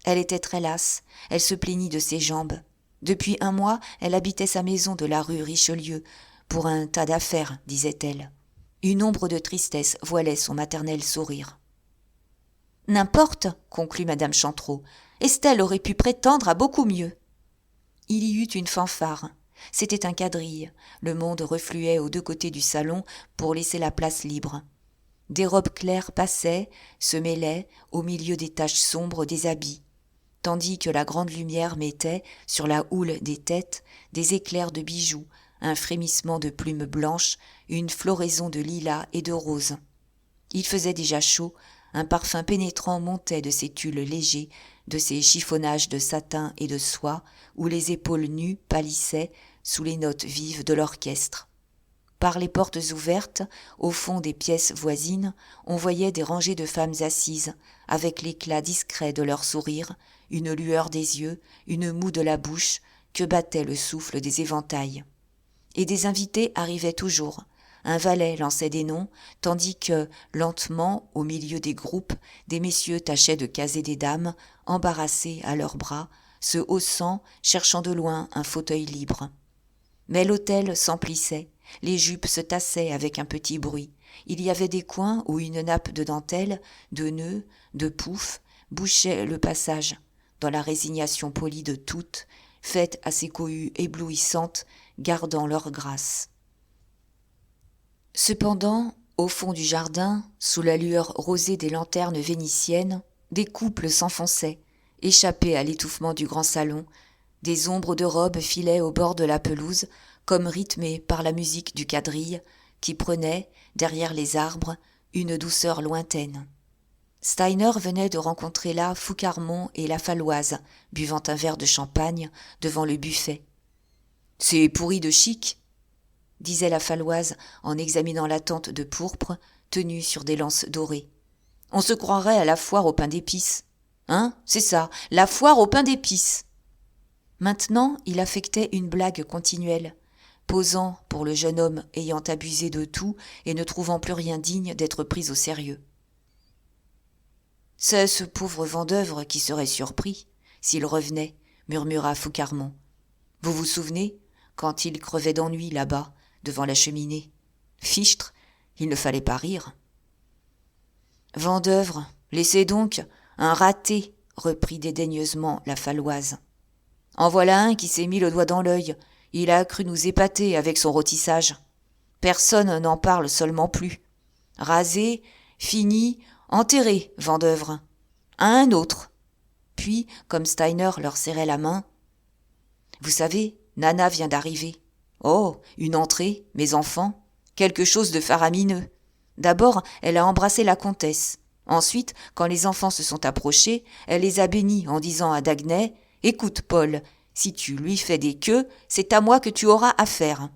Elle était très lasse, elle se plaignit de ses jambes. Depuis 1 mois, elle habitait sa maison de la rue Richelieu, pour un tas d'affaires, disait-elle. Une ombre de tristesse voilait son maternel sourire. « N'importe, conclut madame Chantereau, Estelle aurait pu prétendre à beaucoup mieux. » Il y eut une fanfare. C'était un quadrille. Le monde refluait aux 2 côtés du salon pour laisser la place libre. Des robes claires passaient, se mêlaient au milieu des taches sombres des habits, tandis que la grande lumière mettait, sur la houle des têtes, des éclairs de bijoux, un frémissement de plumes blanches, une floraison de lilas et de roses. Il faisait déjà chaud, un parfum pénétrant montait de ces tulles légers, de ces chiffonnages de satin et de soie, où les épaules nues pâlissaient sous les notes vives de l'orchestre. Par les portes ouvertes, au fond des pièces voisines, on voyait des rangées de femmes assises, avec l'éclat discret de leurs sourires, une lueur des yeux, une moue de la bouche, que battait le souffle des éventails. Et des invités arrivaient toujours. Un valet lançait des noms, tandis que, lentement, au milieu des groupes, des messieurs tâchaient de caser des dames, embarrassées à leurs bras, se haussant, cherchant de loin un fauteuil libre. Mais l'hôtel s'emplissait, les jupes se tassaient avec un petit bruit. Il y avait des coins où une nappe de dentelle, de nœuds, de poufs, bouchait le passage, dans la résignation polie de toutes, faite à ces cohues éblouissantes, gardant leur grâce. Cependant, au fond du jardin, sous la lueur rosée des lanternes vénitiennes, des couples s'enfonçaient, échappés à l'étouffement du grand salon. Des ombres de robes filaient au bord de la pelouse, comme rythmées par la musique du quadrille, qui prenait, derrière les arbres, une douceur lointaine. Steiner venait de rencontrer là Foucarmont et la Falloise, buvant un verre de champagne devant le buffet. « C'est pourri de chic », disait la Falloise en examinant la tente de pourpre tenue sur des lances dorées. « On se croirait à la foire au pain d'épices. Hein, c'est ça, la foire au pain d'épices !» Maintenant, il affectait une blague continuelle, posant pour le jeune homme ayant abusé de tout et ne trouvant plus rien digne d'être pris au sérieux. « C'est ce pauvre vendeuvre qui serait surpris s'il revenait, » murmura Foucarmont. « Vous vous souvenez, quand il crevait d'ennui là-bas, devant la cheminée. Fichtre, il ne fallait pas rire. »« Vendeuvre, laissez donc, un raté, » reprit dédaigneusement la Falloise. « En voilà un qui s'est mis le doigt dans l'œil. Il a cru nous épater avec son rôtissage. Personne n'en parle seulement plus. Rasé, fini, enterré, vendeuvre. À un autre. » Puis, comme Steiner leur serrait la main, « Vous savez, Nana vient d'arriver. Oh, une entrée, mes enfants, quelque chose de faramineux. D'abord, elle a embrassé la comtesse. Ensuite, quand les enfants se sont approchés, elle les a bénis en disant à Daguenet « Écoute, Paul, si tu lui fais des queues, c'est à moi que tu auras affaire. »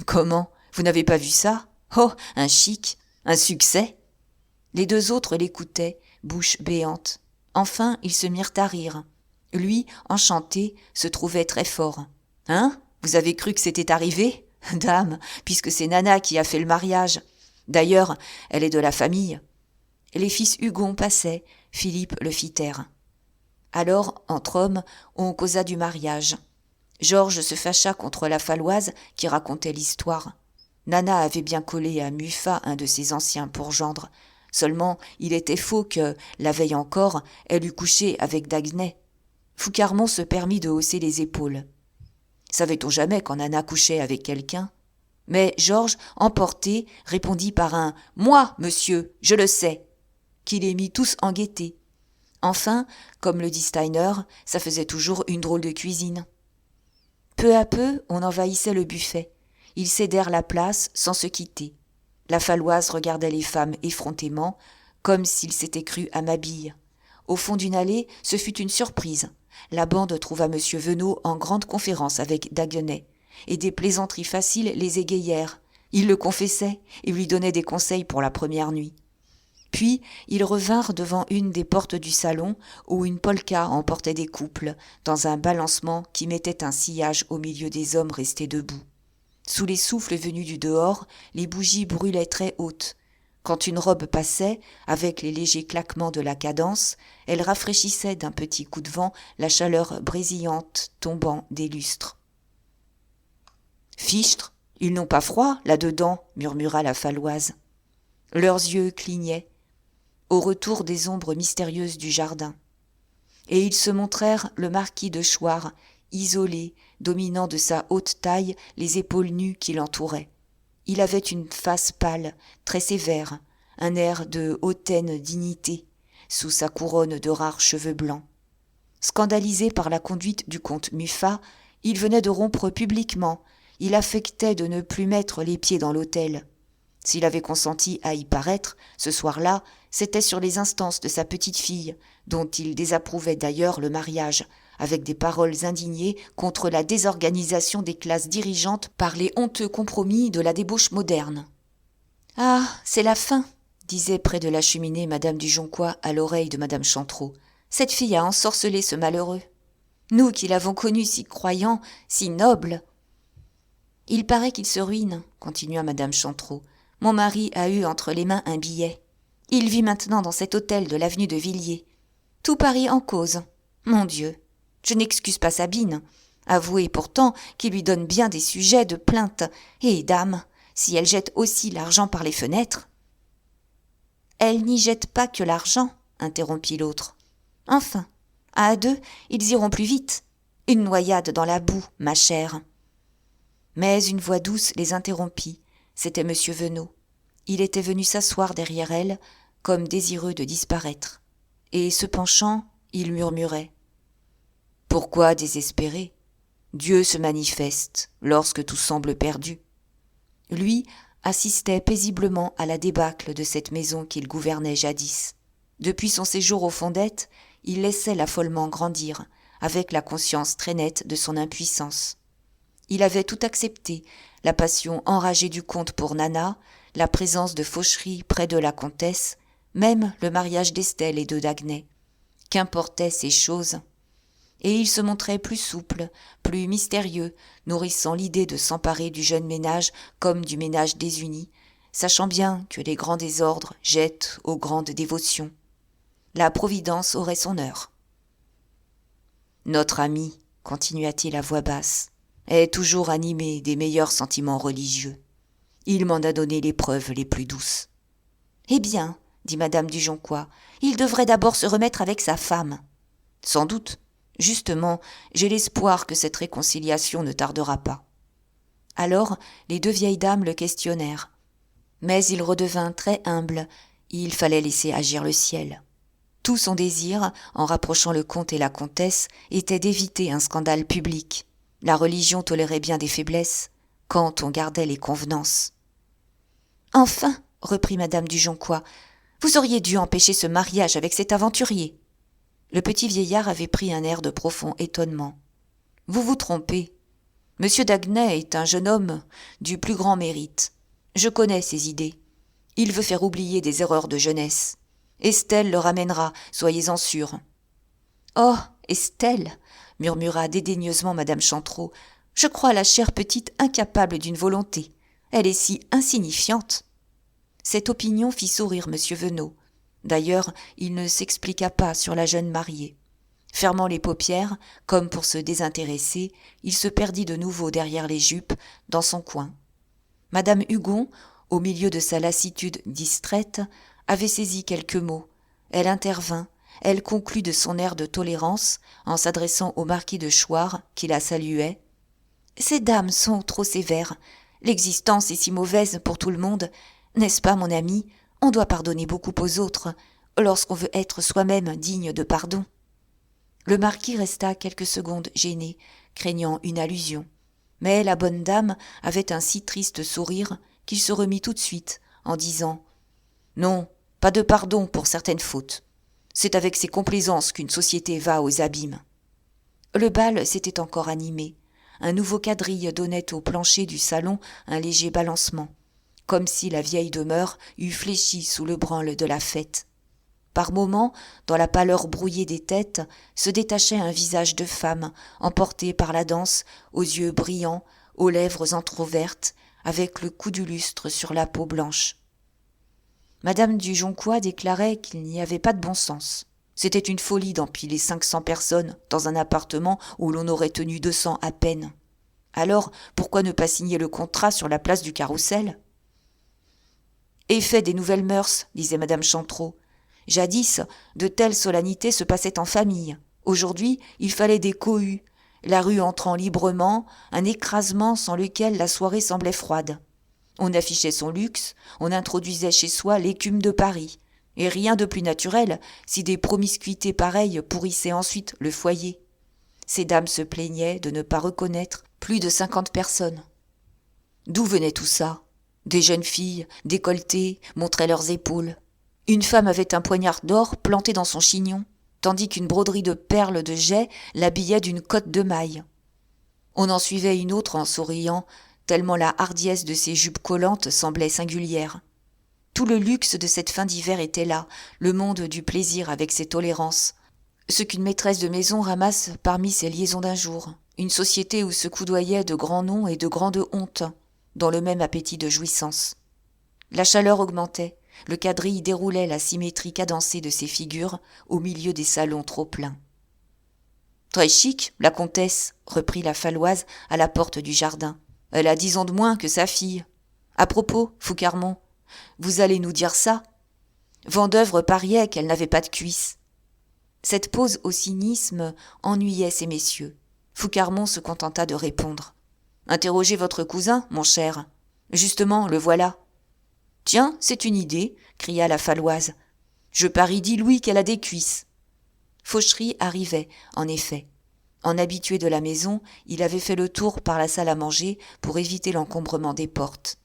Comment ? Vous n'avez pas vu ça ? Oh, un chic, un succès ! Les deux autres l'écoutaient, bouche béante. Enfin, ils se mirent à rire. Lui, enchanté, se trouvait très fort. « Hein ? Vous avez cru que c'était arrivé ? Dame, puisque c'est Nana qui a fait le mariage. D'ailleurs, elle est de la famille. » Les fils Hugon passaient, Philippe le fit taire. Alors, entre hommes, on causa du mariage. Georges se fâcha contre la Falloise qui racontait l'histoire. Nana avait bien collé à Muffat un de ses anciens pour gendre. Seulement, il était faux que, la veille encore, elle eût couché avec Daguenet. Foucarmont se permit de hausser les épaules. Savait-on jamais quand Nana couchait avec quelqu'un ? Mais Georges, emporté, répondit par un « Moi, monsieur, je le sais !» qui les mit tous en gaieté. Enfin, comme le dit Steiner, ça faisait toujours une drôle de cuisine. Peu à peu, on envahissait le buffet. Ils cédèrent la place sans se quitter. La Falloise regardait les femmes effrontément, comme s'ils s'étaient crus à Mabille. Au fond d'une allée, ce fut une surprise. La bande trouva M. Venot en grande conférence avec Daguenet, et des plaisanteries faciles les égayèrent. Il le confessait et lui donnait des conseils pour la première nuit. Puis, ils revinrent devant une des portes du salon où une polka emportait des couples, dans un balancement qui mettait un sillage au milieu des hommes restés debout. Sous les souffles venus du dehors, les bougies brûlaient très hautes. Quand une robe passait, avec les légers claquements de la cadence, elle rafraîchissait d'un petit coup de vent la chaleur brésillante tombant des lustres. « Fichtre, ils n'ont pas froid, là-dedans » murmura la Falloise. Leurs yeux clignaient, au retour des ombres mystérieuses du jardin. Et ils se montrèrent le marquis de Choire, isolé, dominant de sa haute taille les épaules nues qui l'entouraient. Il avait une face pâle, très sévère, un air de hautaine dignité, sous sa couronne de rares cheveux blancs. Scandalisé par la conduite du comte Muffat, il venait de rompre publiquement, il affectait de ne plus mettre les pieds dans l'hôtel. S'il avait consenti à y paraître, ce soir-là, c'était sur les instances de sa petite-fille, dont il désapprouvait d'ailleurs le mariage, avec des paroles indignées contre la désorganisation des classes dirigeantes par les honteux compromis de la débauche moderne. « Ah, c'est la fin !» disait près de la cheminée Madame du Joncois à l'oreille de Madame Chantreau. « Cette fille a ensorcelé ce malheureux. Nous qui l'avons connu si croyant, si noble. »« Il paraît qu'il se ruine, » continua Madame Chantreau. « Mon mari a eu entre les mains un billet. Il vit maintenant dans cet hôtel de l'avenue de Villiers. Tout Paris en cause. Mon Dieu, je n'excuse pas Sabine. Avouez pourtant qu'il lui donne bien des sujets de plainte. Et dame, si elle jette aussi l'argent par les fenêtres. »« Elle n'y jette pas que l'argent, » interrompit l'autre. « Enfin, à deux, ils iront plus vite. Une noyade dans la boue, ma chère. » Mais une voix douce les interrompit. C'était M. Venot. Il était venu s'asseoir derrière elle, comme désireux de disparaître. Et se penchant, il murmurait. « Pourquoi désespérer ? Dieu se manifeste lorsque tout semble perdu. » Lui assistait paisiblement à la débâcle de cette maison qu'il gouvernait jadis. Depuis son séjour aux Fondettes, il laissait l'affolement grandir, avec la conscience très nette de son impuissance. Il avait tout accepté, la passion enragée du comte pour Nana, la présence de Fauchery près de la comtesse, même le mariage d'Estelle et de Daguenet. Qu'importaient ces choses ? Et il se montrait plus souple, plus mystérieux, nourrissant l'idée de s'emparer du jeune ménage comme du ménage désuni, sachant bien que les grands désordres jettent aux grandes dévotions. La Providence aurait son heure. « Notre ami, continua-t-il à voix basse, est toujours animé des meilleurs sentiments religieux. Il m'en a donné les preuves les plus douces. »« Eh bien, dit Madame du Joncois, il devrait d'abord se remettre avec sa femme. »« Sans doute. Justement, j'ai l'espoir que cette réconciliation ne tardera pas. » Alors, les deux vieilles dames le questionnèrent. Mais il redevint très humble, il fallait laisser agir le ciel. Tout son désir, en rapprochant le comte et la comtesse, était d'éviter un scandale public. La religion tolérait bien des faiblesses, quand on gardait les convenances. « Enfin, reprit Madame du Joncois, Vous auriez dû empêcher ce mariage avec cet aventurier. » Le petit vieillard avait pris un air de profond étonnement. « Vous vous trompez. Monsieur Daguenet est un jeune homme du plus grand mérite. Je connais ses idées. Il veut faire oublier des erreurs de jeunesse. Estelle le ramènera, soyez-en sûrs. »« Oh, Estelle !» murmura dédaigneusement madame Chantereau. « Je crois la chère petite incapable d'une volonté. Elle est si insignifiante. » Cette opinion fit sourire monsieur Venot. D'ailleurs, il ne s'expliqua pas sur la jeune mariée. Fermant les paupières, comme pour se désintéresser, il se perdit de nouveau derrière les jupes, dans son coin. Madame Hugon, au milieu de sa lassitude distraite, avait saisi quelques mots. Elle intervint, elle conclut de son air de tolérance, en s'adressant au marquis de Choire, qui la saluait. « Ces dames sont trop sévères. L'existence est si mauvaise pour tout le monde. N'est-ce pas, mon ami ? On doit pardonner beaucoup aux autres, lorsqu'on veut être soi-même digne de pardon. » Le marquis resta quelques secondes gêné, craignant une allusion. Mais la bonne dame avait un si triste sourire qu'il se remit tout de suite, en disant « Non, pas de pardon pour certaines fautes. C'est avec ces complaisances qu'une société va aux abîmes. » Le bal s'était encore animé. Un nouveau quadrille donnait au plancher du salon un léger balancement, comme si la vieille demeure eût fléchi sous le branle de la fête. Par moments, dans la pâleur brouillée des têtes, se détachait un visage de femme, emporté par la danse, aux yeux brillants, aux lèvres entr'ouvertes, avec le coup du lustre sur la peau blanche. Madame du Joncois déclarait qu'il n'y avait pas de bon sens. C'était une folie d'empiler 500 personnes dans un appartement où l'on aurait tenu 200 à peine. Alors, pourquoi ne pas signer le contrat sur la place du Carrousel ? « Effet des nouvelles mœurs, disait madame Chantereau. Jadis, de telles solennités se passaient en famille. Aujourd'hui, il fallait des cohues, la rue entrant librement, un écrasement sans lequel la soirée semblait froide. On affichait son luxe, on introduisait chez soi l'écume de Paris. Et rien de plus naturel si des promiscuités pareilles pourrissaient ensuite le foyer. Ces dames se plaignaient de ne pas reconnaître plus de 50 personnes. D'où venait tout ça ? Des jeunes filles, décolletées, montraient leurs épaules. Une femme avait un poignard d'or planté dans son chignon, tandis qu'une broderie de perles de jais l'habillait d'une cotte de maille. On en suivait une autre en souriant, tellement la hardiesse de ses jupes collantes semblait singulière. Tout le luxe de cette fin d'hiver était là, le monde du plaisir avec ses tolérances. Ce qu'une maîtresse de maison ramasse parmi ses liaisons d'un jour. Une société où se coudoyaient de grands noms et de grandes hontes, dans le même appétit de jouissance. La chaleur augmentait, le quadrille déroulait la symétrie cadencée de ses figures au milieu des salons trop pleins. « Très chic, la comtesse, » reprit la Falloise à la porte du jardin. « Elle a 10 ans de moins que sa fille. À propos, Foucarmont, vous allez nous dire ça ? Vendeuvre pariait qu'elle n'avait pas de cuisses. » Cette pause au cynisme ennuyait ces messieurs. Foucarmont se contenta de répondre. « Interrogez votre cousin, mon cher. Justement, le voilà. »« Tiens, c'est une idée, » cria la Falloise. « Je parie 10 louis qu'elle a des cuisses. » Fauchery arrivait, en effet. En habitué de la maison, il avait fait le tour par la salle à manger pour éviter l'encombrement des portes.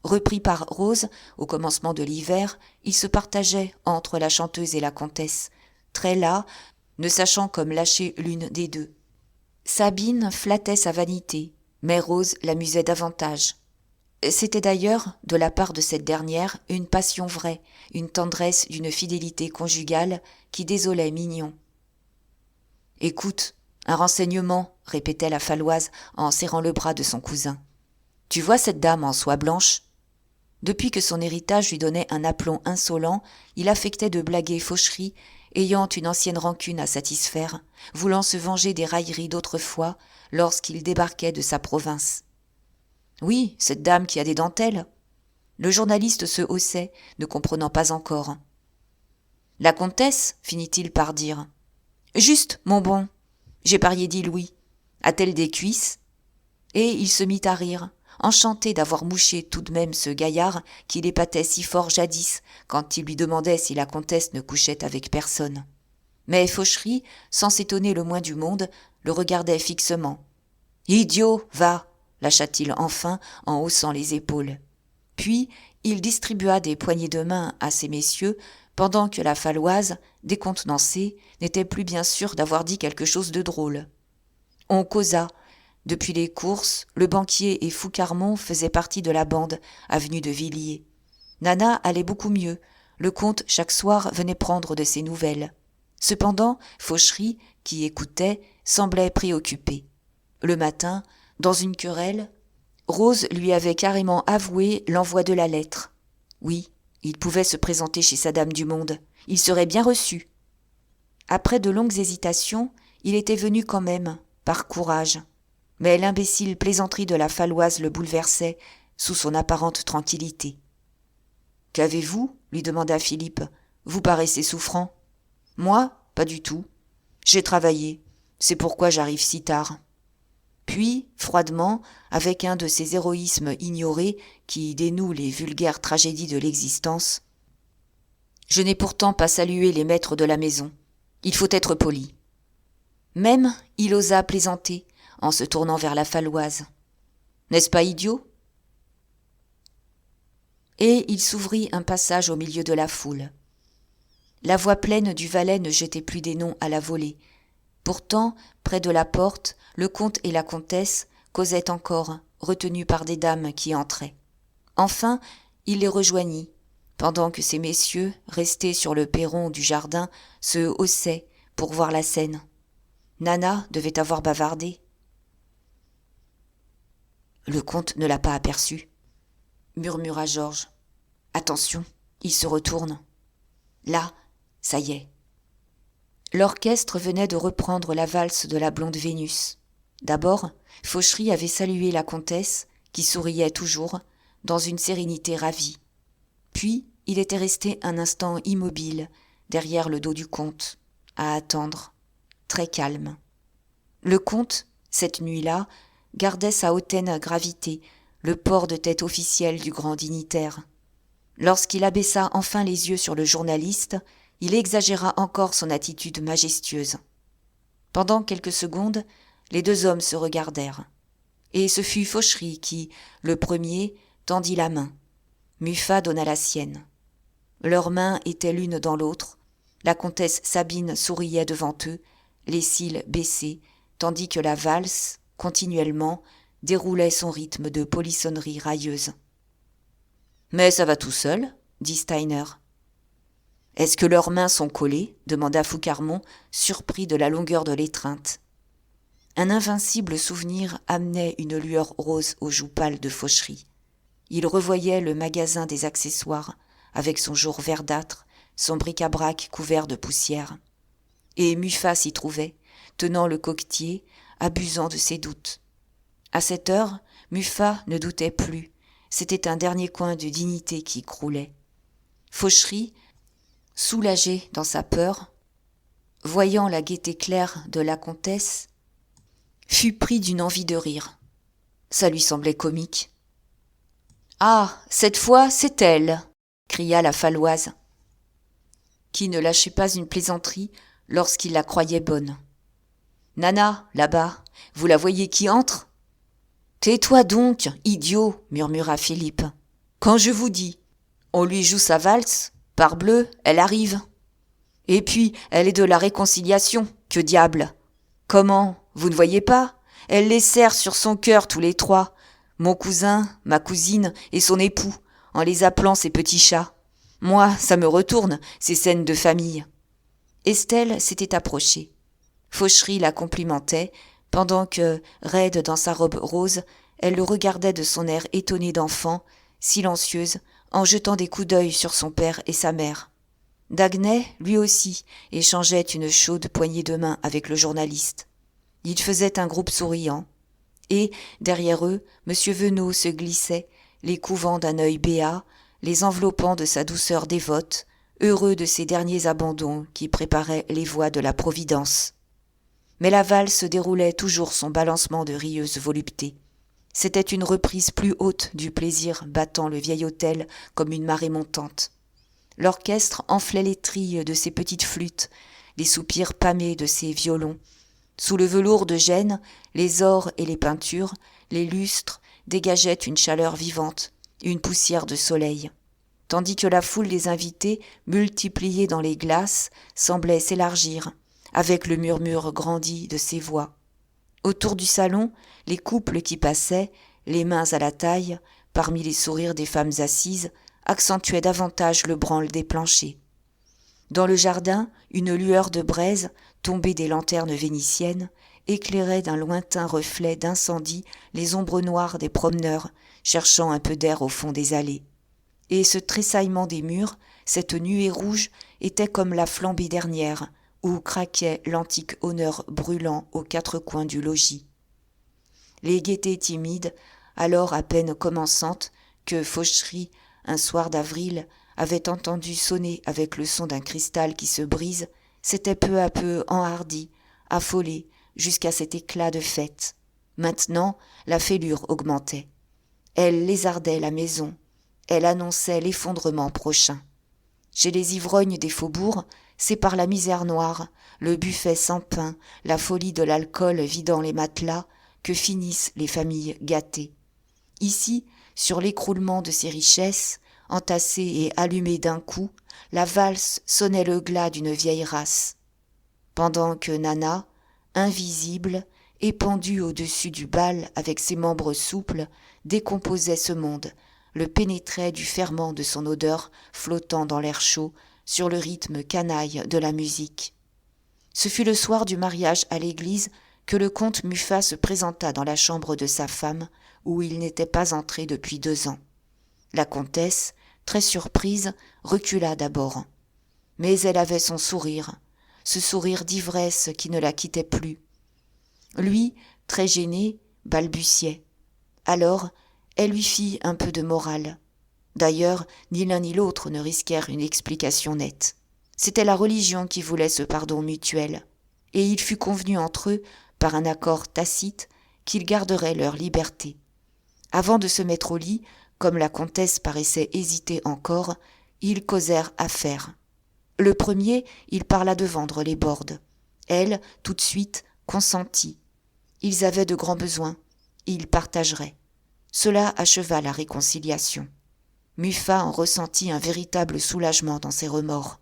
Repris par Rose, au commencement de l'hiver, il se partageait entre la chanteuse et la comtesse, très las, ne sachant comme lâcher l'une des deux. Sabine flattait sa vanité, mais Rose l'amusait davantage. C'était d'ailleurs, de la part de cette dernière, une passion vraie, une tendresse d'une fidélité conjugale qui désolait Mignon. « Écoute, un renseignement, » répétait la Falloise en serrant le bras de son cousin. « Tu vois cette dame en soie blanche ? » Depuis que son héritage lui donnait un aplomb insolent, il affectait de blaguer Fauchery, ayant une ancienne rancune à satisfaire, voulant se venger des railleries d'autrefois lorsqu'il débarquait de sa province. « Oui, cette dame qui a des dentelles. » Le journaliste se haussait, ne comprenant pas encore. « La comtesse, finit-il par dire. « Juste, mon bon. J'ai parié 10 louis. A-t-elle des cuisses ?» Et il se mit à rire, enchanté d'avoir mouché tout de même ce gaillard qui l'épatait si fort jadis quand il lui demandait si la comtesse ne couchait avec personne. Mais Fauchery, sans s'étonner le moins du monde, le regardait fixement. « Idiot, va !» lâcha-t-il enfin en haussant les épaules. Puis il distribua des poignées de main à ces messieurs, pendant que la Faloise, décontenancée, n'était plus bien sûre d'avoir dit quelque chose de drôle. On causa. Depuis les courses, le banquier et Foucarmont faisaient partie de la bande, avenue de Villiers. Nana allait beaucoup mieux. Le comte, chaque soir, venait prendre de ses nouvelles. Cependant, Fauchery, qui écoutait, semblait préoccupé. Le matin, dans une querelle, Rose lui avait carrément avoué l'envoi de la lettre. Oui, il pouvait se présenter chez sa dame du monde. Il serait bien reçu. Après de longues hésitations, il était venu quand même, par courage. Mais l'imbécile plaisanterie de la Faloise le bouleversait sous son apparente tranquillité. « Qu'avez-vous » lui demanda Philippe. « Vous paraissez souffrant. »« Moi, pas du tout. J'ai travaillé. C'est pourquoi j'arrive si tard. » Puis, froidement, avec un de ces héroïsmes ignorés qui dénouent les vulgaires tragédies de l'existence, « Je n'ai pourtant pas salué les maîtres de la maison. Il faut être poli. » Même, il osa plaisanter, en se tournant vers la Faloise. « N'est-ce pas idiot ?» Et il s'ouvrit un passage au milieu de la foule. La voix pleine du valet ne jetait plus des noms à la volée. Pourtant, près de la porte, le comte et la comtesse causaient encore, retenus par des dames qui entraient. Enfin, il les rejoignit, pendant que ces messieurs, restés sur le perron du jardin, se haussaient pour voir la scène. Nana devait avoir bavardé. « Le comte ne l'a pas aperçu, » murmura Georges. « Attention, il se retourne. Là, ça y est. » L'orchestre venait de reprendre la valse de la blonde Vénus. D'abord, Fauchery avait salué la comtesse, qui souriait toujours, dans une sérénité ravie. Puis, il était resté un instant immobile, derrière le dos du comte, à attendre, très calme. Le comte, cette nuit-là, gardait sa hautaine gravité, le port de tête officiel du grand dignitaire. Lorsqu'il abaissa enfin les yeux sur le journaliste, il exagéra encore son attitude majestueuse. Pendant quelques secondes, les deux hommes se regardèrent. Et ce fut Fauchery qui, le premier, tendit la main. Muffat donna la sienne. Leurs mains étaient l'une dans l'autre. La comtesse Sabine souriait devant eux, les cils baissés, tandis que la valse, continuellement, déroulait son rythme de polissonnerie railleuse. « Mais ça va tout seul » dit Steiner. « Est-ce que leurs mains sont collées » demanda Foucarmont, surpris de la longueur de l'étreinte. Un invincible souvenir amenait une lueur rose aux joues pâles de Fauchery. Il revoyait le magasin des accessoires, avec son jour verdâtre, son bric-à-brac couvert de poussière. Et Muffat s'y trouvait, tenant le coquetier, abusant de ses doutes. À cette heure, Muffat ne doutait plus. C'était un dernier coin de dignité qui croulait. Fauchery, soulagé dans sa peur, voyant la gaieté claire de la comtesse, fut pris d'une envie de rire. Ça lui semblait comique. « Ah, cette fois, c'est elle !» cria la Faloise, qui ne lâchait pas une plaisanterie lorsqu'il la croyait bonne. « Nana, là-bas, vous la voyez qui entre ?»« Tais-toi donc, idiot !» murmura Philippe. « Quand je vous dis, on lui joue sa valse, parbleu, elle arrive. Et puis, elle est de la réconciliation, que diable ! Comment, vous ne voyez pas ? Elle les serre sur son cœur tous les trois, mon cousin, ma cousine et son époux, en les appelant ses petits chats. Moi, ça me retourne, ces scènes de famille. » Estelle s'était approchée. Fauchery la complimentait, pendant que, raide dans sa robe rose, elle le regardait de son air étonné d'enfant, silencieuse, en jetant des coups d'œil sur son père et sa mère. Daguenet, lui aussi, échangeait une chaude poignée de main avec le journaliste. Ils faisaient un groupe souriant, et, derrière eux, M. Venot se glissait, les couvant d'un œil béat, les enveloppant de sa douceur dévote, heureux de ces derniers abandons qui préparaient les voies de la Providence. Mais la valse déroulait toujours son balancement de rieuse volupté. C'était une reprise plus haute du plaisir battant le vieil hôtel comme une marée montante. L'orchestre enflait les trilles de ses petites flûtes, les soupirs pâmés de ses violons. Sous le velours de Gênes, les ors et les peintures, les lustres dégageaient une chaleur vivante, une poussière de soleil. tandis que la foule des invités, multipliée dans les glaces, semblait s'élargir, avec le murmure grandi de ses voix. Autour du salon, les couples qui passaient, les mains à la taille, parmi les sourires des femmes assises, accentuaient davantage le branle des planchers. Dans le jardin, une lueur de braise, tombée des lanternes vénitiennes, éclairait d'un lointain reflet d'incendie les ombres noires des promeneurs, cherchant un peu d'air au fond des allées. Et ce tressaillement des murs, cette nuée rouge, était comme la flambée dernière, où craquait l'antique honneur brûlant aux quatre coins du logis. Les gaietés timides, alors à peine commençantes, que Fauchery, un soir d'avril, avait entendu sonner avec le son d'un cristal qui se brise, s'étaient peu à peu enhardies, affolées, jusqu'à cet éclat de fête. Maintenant, la fêlure augmentait. Elle lézardait la maison. Elle annonçait l'effondrement prochain. Chez les ivrognes des faubourgs, c'est par la misère noire, le buffet sans pain, la folie de l'alcool vidant les matelas, que finissent les familles gâtées. Ici, sur l'écroulement de ces richesses, entassées et allumées d'un coup, la valse sonnait le glas d'une vieille race. Pendant que Nana, invisible, épandue au-dessus du bal avec ses membres souples, décomposait ce monde, le pénétrait du ferment de son odeur flottant dans l'air chaud sur le rythme canaille de la musique. Ce fut le soir du mariage à l'église que le comte Muffat se présenta dans la chambre de sa femme, où il n'était pas entré depuis 2 ans. La comtesse, très surprise, recula d'abord. Mais elle avait son sourire, ce sourire d'ivresse qui ne la quittait plus. Lui, très gêné, balbutiait. Alors, elle lui fit un peu de morale. D'ailleurs, ni l'un ni l'autre ne risquèrent une explication nette. C'était la religion qui voulait ce pardon mutuel, et il fut convenu entre eux, par un accord tacite, qu'ils garderaient leur liberté. Avant de se mettre au lit, comme la comtesse paraissait hésiter encore, ils causèrent affaires. Le premier, il parla de vendre les bordes. Elle, tout de suite, consentit. Ils avaient de grands besoins, ils partageraient. Cela acheva la réconciliation. Muffat en ressentit un véritable soulagement dans ses remords.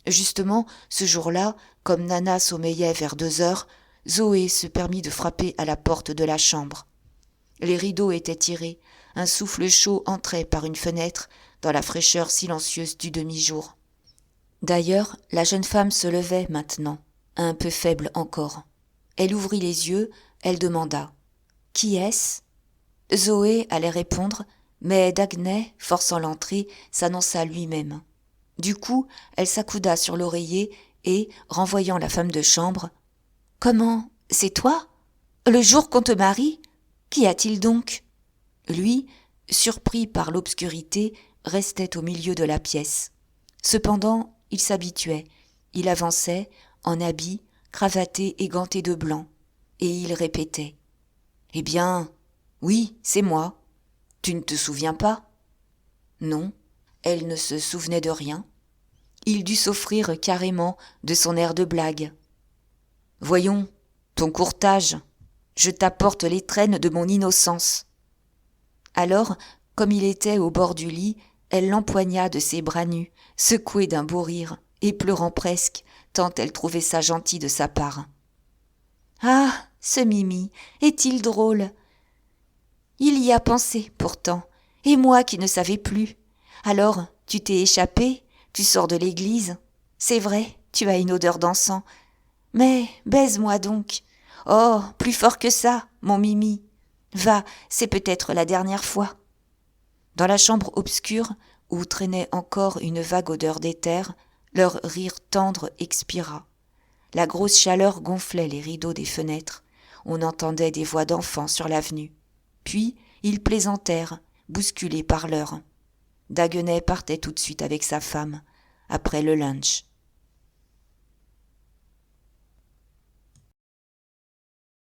Justement, ce jour-là, comme Nana sommeillait vers 2 heures, Zoé se permit de frapper à la porte de la chambre. Les rideaux étaient tirés, un souffle chaud entrait par une fenêtre dans la fraîcheur silencieuse du demi-jour. D'ailleurs, la jeune femme se levait maintenant, un peu faible encore. Elle ouvrit les yeux, elle demanda « Qui est-ce » Zoé allait répondre, mais Daguenet, forçant l'entrée, s'annonça lui-même. Du coup, elle s'accouda sur l'oreiller et, renvoyant la femme de chambre, « Comment, c'est toi ? Le jour qu'on te marie ? Qu'y a-t-il donc ?» Lui, surpris par l'obscurité, restait au milieu de la pièce. Cependant, il s'habituait. Il avançait, en habit, cravaté et ganté de blanc, et il répétait « Eh bien, oui, c'est moi. Tu ne te souviens pas ?» Non, elle ne se souvenait de rien. Il dut s'offrir carrément de son air de blague. « Voyons, ton courtage, je t'apporte l'étrenne de mon innocence. » Alors, comme il était au bord du lit, elle l'empoigna de ses bras nus, secouée d'un beau rire, et pleurant presque, tant elle trouvait ça gentil de sa part. « Ah, ce Mimi, est-il drôle ? Il y a pensé, pourtant, et moi qui ne savais plus. Alors, tu t'es échappé, tu sors de l'église. C'est vrai, tu as une odeur d'encens. Mais baise-moi donc. Oh, plus fort que ça, mon Mimi. Va, c'est peut-être la dernière fois. » Dans la chambre obscure, où traînait encore une vague odeur d'éther, leur rire tendre expira. La grosse chaleur gonflait les rideaux des fenêtres. On entendait des voix d'enfants sur l'avenue. Puis, ils plaisantèrent, bousculés par l'heure. Daguenet partait tout de suite avec sa femme, après le lunch.